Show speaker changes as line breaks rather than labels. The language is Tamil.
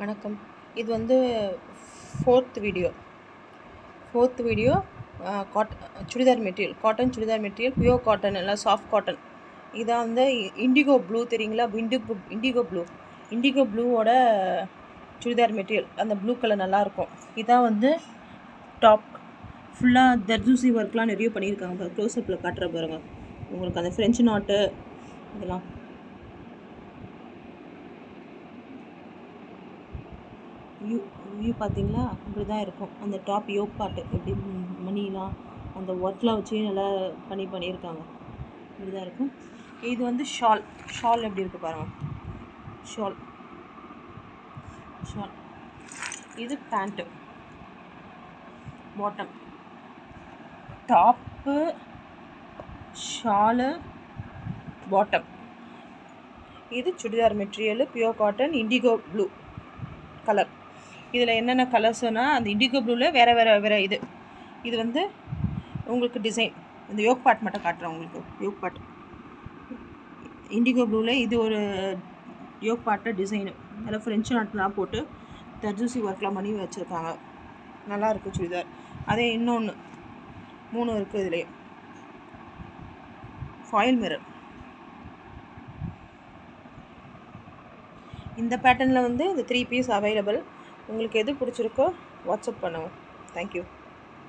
வணக்கம். இது வந்து fourth video churidar material, cotton churidar material, pure cotton, எல்லாம் சாஃப்ட் காட்டன். இதான் வந்து இண்டிகோ ப்ளூ தெரியுங்களா? இண்டிகோ ப்ளூவோட சுடிதார் மெட்டீரியல். அந்த ப்ளூ கலர் நல்லாயிருக்கும். இதான் வந்து டாப். ஃபுல்லாக தர்ஜூசி ஒர்க்லாம் நிறைய பண்ணியிருக்காங்க. க்ளோஸ்அப்பில் காட்டுற பாருங்கள். உங்களுக்கு அந்த ஃப்ரெஞ்சு நாட்டு இதெல்லாம் வியூ பார்த்தீங்களா? இப்படி தான் இருக்கும். அந்த டாப் யோக் பாட்டு எப்படி மணிலாம் அந்த ஒர்க்லாம் வச்சு நல்லா பண்ணியிருக்காங்க. இப்படி தான் இருக்கும். இது வந்து ஷால் எப்படி இருக்குது பாருங்கள். ஷால் இது pant, bottom, top, shawl, bottom. இது churidar material, pure cotton, indigo blue colour. இதில் என்னென்ன கலர்ஸ்னால் அந்த இண்டிகோ ப்ளூவில் வேறு இது வந்து உங்களுக்கு டிசைன். இந்த யோக் பார்ட் மட்டும் காட்டுறேன் உங்களுக்கு. யோக் பார்ட் இண்டிகோ ப்ளூவில் இது ஒரு யோக் பார்ட்டு டிசைனு. அதில் ஃப்ரெஞ்சு நாட்லாம் போட்டு தர்ஜூசி ஒர்க்லாம் பண்ணி வச்சுருக்காங்க. நல்லாயிருக்கு சுடிதார். அதே இன்னொன்று 3 இருக்குது இதுலேயே. Foil mirror. இந்த பேட்டர்னில் வந்து இந்த 3 பீஸ் அவைலபிள். உங்களுக்கு எது பிடிச்சிருக்கோ வாட்ஸ்அப் பண்ணுவோம். தேங்க்யூ.